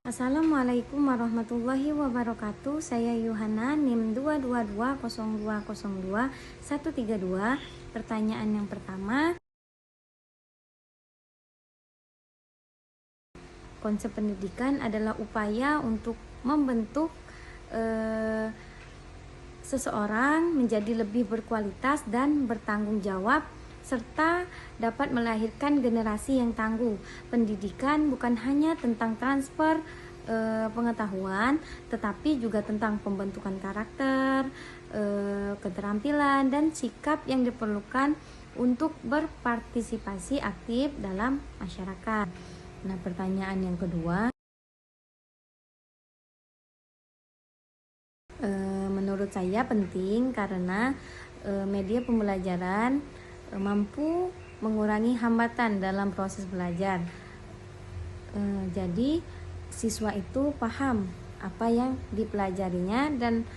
Assalamualaikum warahmatullahi wabarakatuh. Saya Yuhana, NIM 2220202-132. Pertanyaan yang pertama, konsep pendidikan adalah upaya untuk membentuk seseorang menjadi lebih berkualitas dan bertanggung jawab serta dapat melahirkan generasi yang tangguh. Pendidikan bukan hanya tentang transfer pengetahuan, tetapi juga tentang pembentukan karakter, keterampilan dan sikap yang diperlukan untuk berpartisipasi aktif dalam masyarakat. Nah, pertanyaan yang kedua, menurut saya penting karena media pembelajaran mampu mengurangi hambatan dalam proses belajar. Jadi siswa itu paham apa yang dipelajarinya dan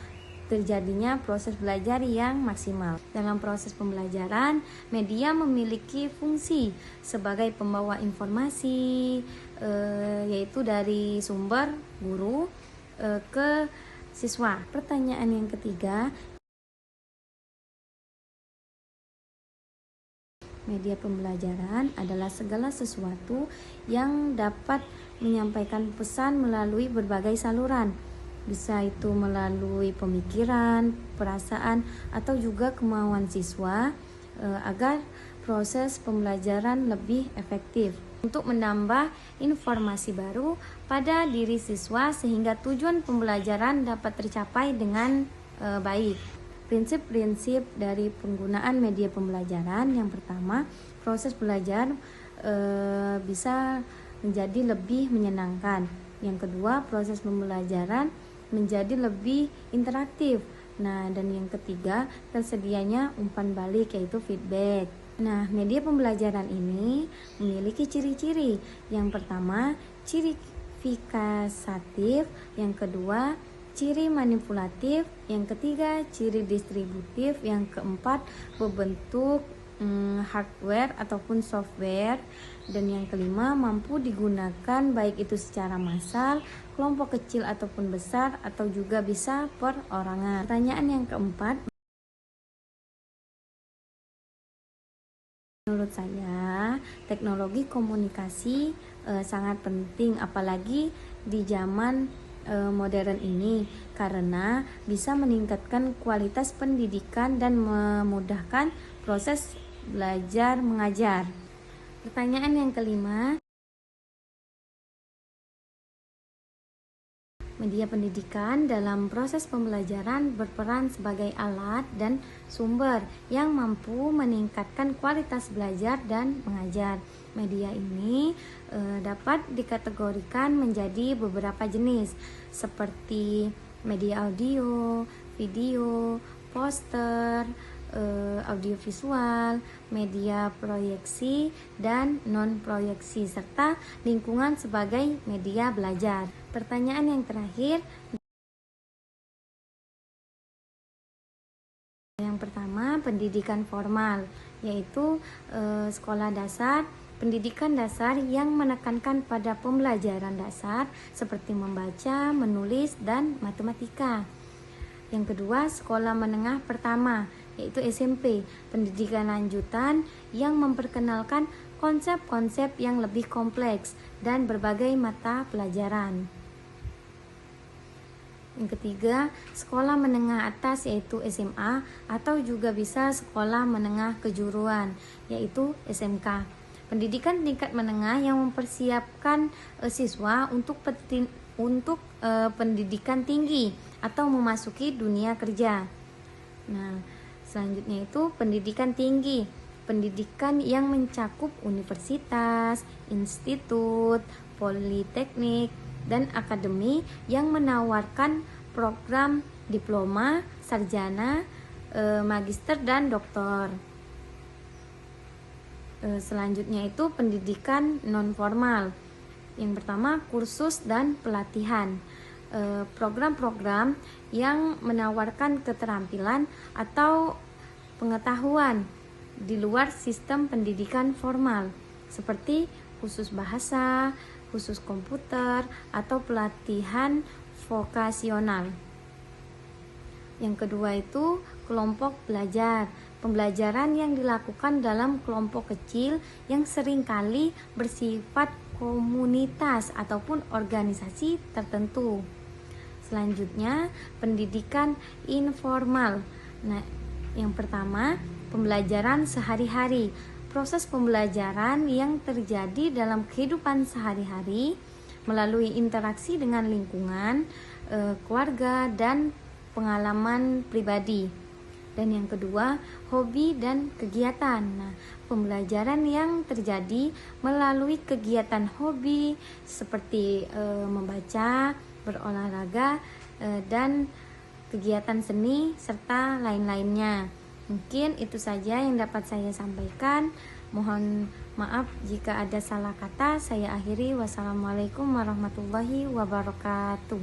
terjadinya proses belajar yang maksimal. Dalam proses pembelajaran, media memiliki fungsi sebagai pembawa informasi, yaitu dari sumber guru ke siswa. Pertanyaan yang ketiga, media pembelajaran adalah segala sesuatu yang dapat menyampaikan pesan melalui berbagai saluran. Bisa itu melalui pemikiran, perasaan, atau juga kemauan siswa agar proses pembelajaran lebih efektif untuk menambah informasi baru pada diri siswa sehingga tujuan pembelajaran dapat tercapai dengan baik. Prinsip-prinsip dari penggunaan media pembelajaran, yang pertama, proses belajar bisa menjadi lebih menyenangkan. Yang kedua, proses pembelajaran menjadi lebih interaktif. Nah, dan yang ketiga, tersedianya umpan balik yaitu feedback. Nah, media pembelajaran ini memiliki ciri-ciri. Yang pertama, ciri fikasatif, yang kedua, ciri manipulatif, yang ketiga, ciri distributif, yang keempat, berbentuk hardware ataupun software, dan yang kelima, mampu digunakan baik itu secara massal, kelompok kecil ataupun besar, atau juga bisa perorangan. Pertanyaan yang keempat, menurut saya teknologi komunikasi sangat penting, apalagi di zaman modern ini, karena bisa meningkatkan kualitas pendidikan dan memudahkan proses belajar mengajar. Pertanyaan yang kelima, media pendidikan dalam proses pembelajaran berperan sebagai alat dan sumber yang mampu meningkatkan kualitas belajar dan mengajar. Media ini dapat dikategorikan menjadi beberapa jenis, seperti media audio, video, poster, audiovisual, media proyeksi dan non-proyeksi, serta lingkungan sebagai media belajar. Pertanyaan yang terakhir, yang pertama, pendidikan formal, yaitu sekolah dasar, pendidikan dasar yang menekankan pada pembelajaran dasar seperti membaca, menulis, dan matematika. Yang kedua, sekolah menengah pertama, yaitu SMP, pendidikan lanjutan yang memperkenalkan konsep-konsep yang lebih kompleks dan berbagai mata pelajaran. Yang ketiga, sekolah menengah atas, yaitu SMA, atau juga bisa sekolah menengah kejuruan, yaitu SMK. Pendidikan tingkat menengah yang mempersiapkan siswa untuk pendidikan tinggi atau memasuki dunia kerja. Nah, selanjutnya itu pendidikan tinggi, pendidikan yang mencakup universitas, institut, politeknik, dan akademi yang menawarkan program diploma, sarjana, magister, dan doktor. Selanjutnya itu pendidikan non formal. Yang pertama, kursus dan pelatihan. Program-program yang menawarkan keterampilan atau pengetahuan di luar sistem pendidikan formal, seperti kursus bahasa, khusus komputer, atau pelatihan vokasional. Yang kedua itu kelompok belajar. Pembelajaran yang dilakukan dalam kelompok kecil yang seringkali bersifat komunitas ataupun organisasi tertentu. Selanjutnya, pendidikan informal. Nah, yang pertama, pembelajaran sehari-hari. Proses pembelajaran yang terjadi dalam kehidupan sehari-hari melalui interaksi dengan lingkungan, keluarga, dan pengalaman pribadi. Dan yang kedua, hobi dan kegiatan. Nah, pembelajaran yang terjadi melalui kegiatan hobi seperti membaca, berolahraga, dan kegiatan seni serta lain-lainnya. Mungkin itu saja yang dapat saya sampaikan. Mohon maaf jika ada salah kata. Saya akhiri. Wassalamualaikum warahmatullahi wabarakatuh.